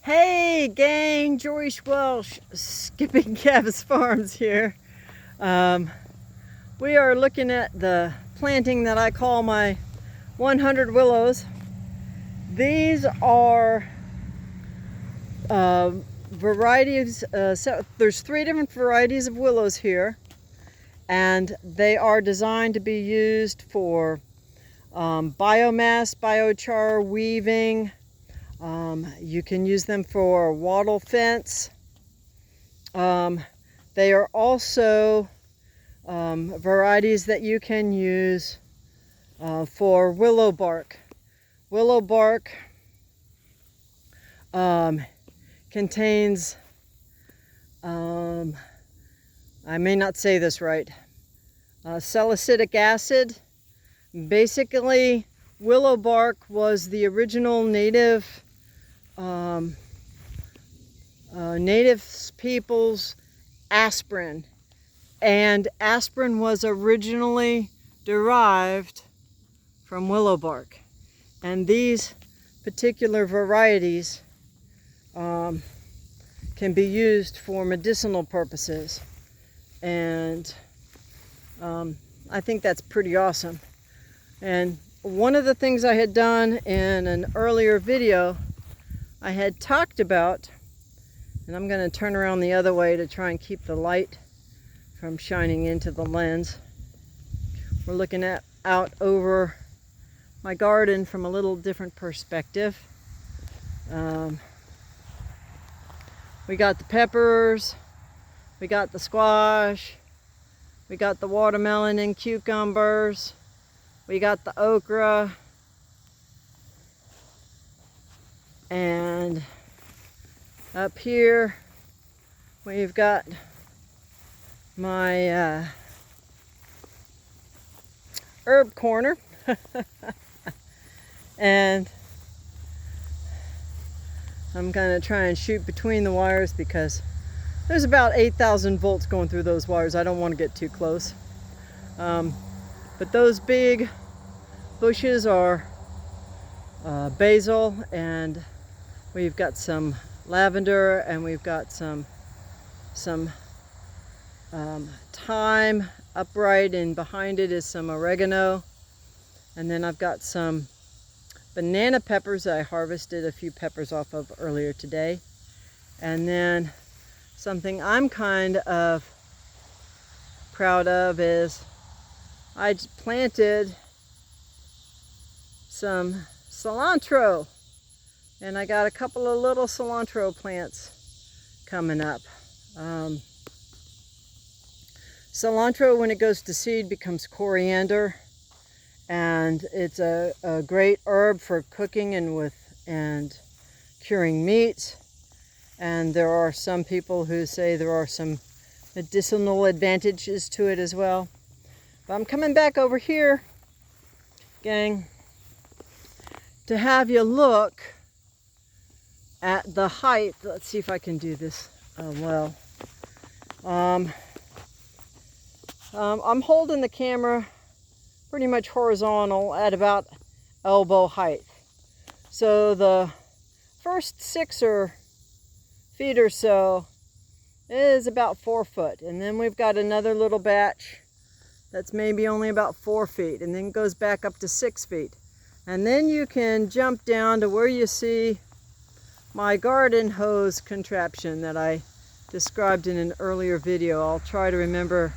Hey gang, Joyce Welsh, Skipping Cabs Farms here. We are looking at the planting that I call my 100 willows. These are varieties, there's 3 different varieties of willows here, and they are designed to be used for biomass, biochar, weaving. You can use them for wattle fence. They are also varieties that you can use for willow bark. Willow bark contains, I may not say this right, salicylic acid. Basically, willow bark was the original native people's aspirin, and aspirin was originally derived from willow bark. And these particular varieties can be used for medicinal purposes, and I think that's pretty awesome. And one of the things I had done in an earlier video, I had talked about, and I'm going to turn around the other way to try and keep the light from shining into the lens. We're looking out over my garden from a little different perspective. We got the peppers, we got the squash, we got the watermelon and cucumbers, we got the okra, and up here we've got my herb corner. And I'm going to try and shoot between the wires because there's about 8,000 volts going through those wires. I don't want to get too close. But those big bushes are basil, and we've got some lavender, and we've got some thyme upright, and behind it is some oregano. And then I've got some banana peppers that I harvested a few peppers off of earlier today. And then something I'm kind of proud of is I planted some cilantro, and I got a couple of little cilantro plants coming up. Cilantro, when it goes to seed, becomes coriander, and it's a great herb for cooking and curing meats. And there are some people who say there are some medicinal advantages to it as well. But I'm coming back over here, gang, to have you look at the height. Let's see if I can do this well. I'm holding the camera pretty much horizontal at about elbow height. So the first 6 feet or so is about 4 foot. And then we've got another little batch that's maybe only about 4 feet, and then goes back up to 6 feet. And then you can jump down to where you see my garden hose contraption that I described in an earlier video. I'll try to remember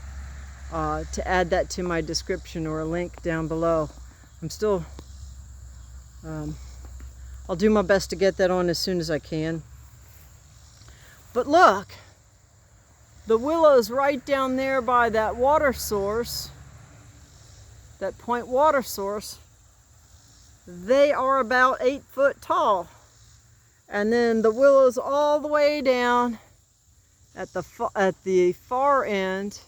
to add that to my description or a link down below. I'm still, I'll do my best to get that on as soon as I can. But look, the willows right down there by that water source, that point water source, they are about 8 foot tall. And then the willows all the way down at the far end,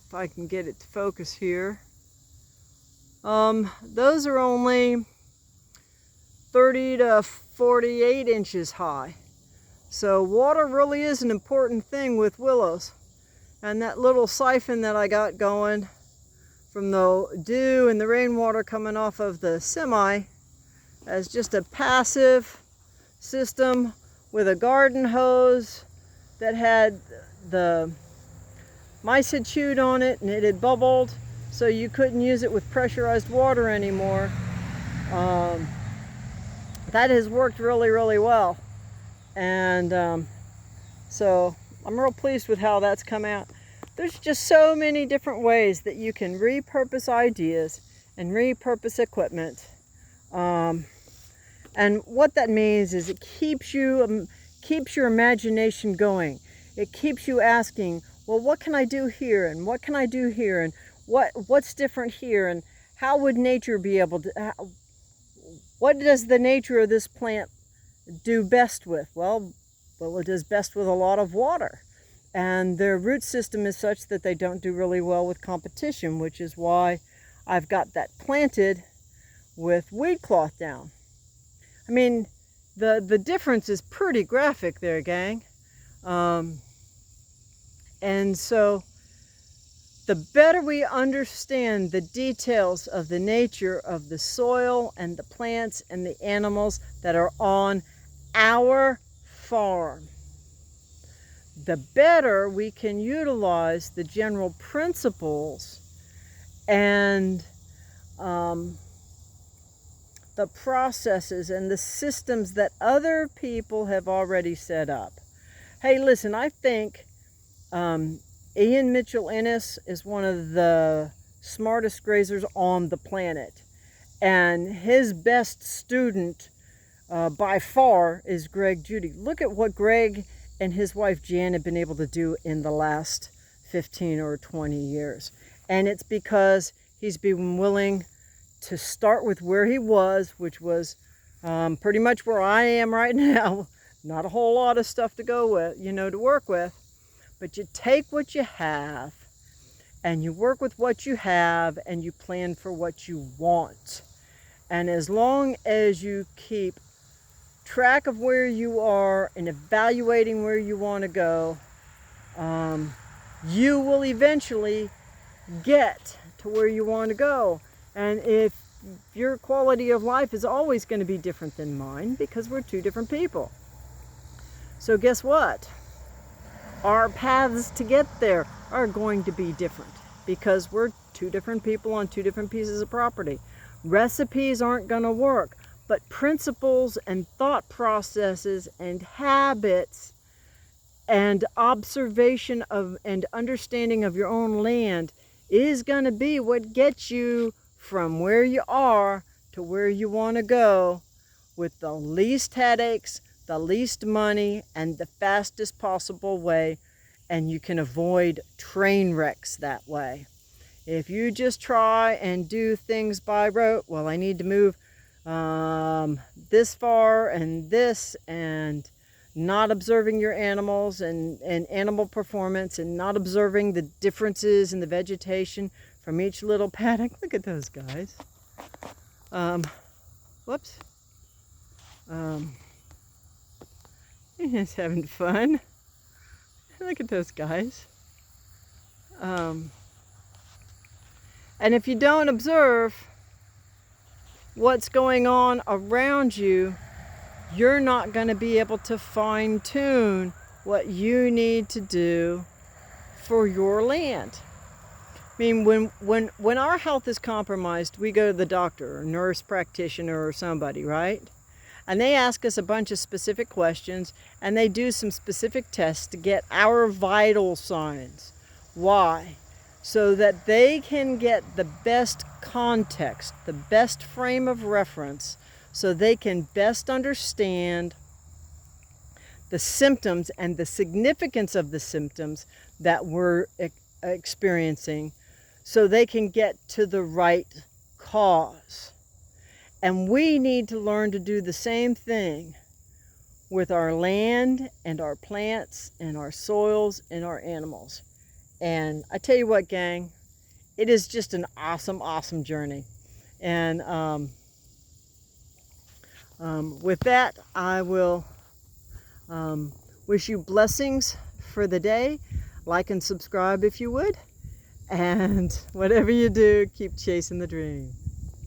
if I can get it to focus here, those are only 30 to 48 inches high. So water really is an important thing with willows. And that little siphon that I got going from the dew and the rainwater coming off of the semi as just a passive system with a garden hose that had the mice had chewed on it and it had bubbled, so you couldn't use it with pressurized water anymore. That has worked really, really well. And so I'm real pleased with how that's come out. There's just so many different ways that you can repurpose ideas and repurpose equipment. And what that means is it keeps your imagination going. It keeps you asking, well, what can I do here? And what can I do here? And what's different here? And how would nature be able to, what does the nature of this plant do best with? Well, it does best with a lot of water. And their root system is such that they don't do really well with competition, which is why I've got that planted with weed cloth down. I mean, the difference is pretty graphic there, gang. And so the better we understand the details of the nature of the soil and the plants and the animals that are on our farm, the better we can utilize the general principles and the processes and the systems that other people have already set up. Hey, listen, I think Ian Mitchell Ennis is one of the smartest grazers on the planet. And his best student by far is Greg Judy. Look at what Greg and his wife Jan have been able to do in the last 15 or 20 years. And it's because he's been willing to start with where he was, which was pretty much where I am right now. Not a whole lot of stuff to go with, to work with. But you take what you have and you work with what you have and you plan for what you want. And as long as you keep track of where you are and evaluating where you want to go, you will eventually get to where you want to go. And if your quality of life is always going to be different than mine, because we're two different people. So guess what? Our paths to get there are going to be different because we're two different people on two different pieces of property. Recipes aren't going to work, but principles and thought processes and habits and observation of and understanding of your own land is going to be what gets you from where you are to where you want to go with the least headaches, the least money, and the fastest possible way. And you can avoid train wrecks that way. If you just try and do things by rote, well, I need to move this far and this, and not observing your animals and animal performance, and not observing the differences in the vegetation from each little paddock. Look at those guys. Whoops. You're just having fun. Look at those guys. And if you don't observe what's going on around you, you're not going to be able to fine-tune what you need to do for your land. I mean, when our health is compromised, we go to the doctor or nurse practitioner or somebody, right? And they ask us a bunch of specific questions, and they do some specific tests to get our vital signs. Why? So that they can get the best context, the best frame of reference, so they can best understand the symptoms and the significance of the symptoms that we're experiencing, so they can get to the right cause. And we need to learn to do the same thing with our land and our plants and our soils and our animals. And I tell you what, gang, it is just an awesome, awesome journey. And with that, I will wish you blessings for the day. Like and subscribe if you would. And whatever you do, keep chasing the dream.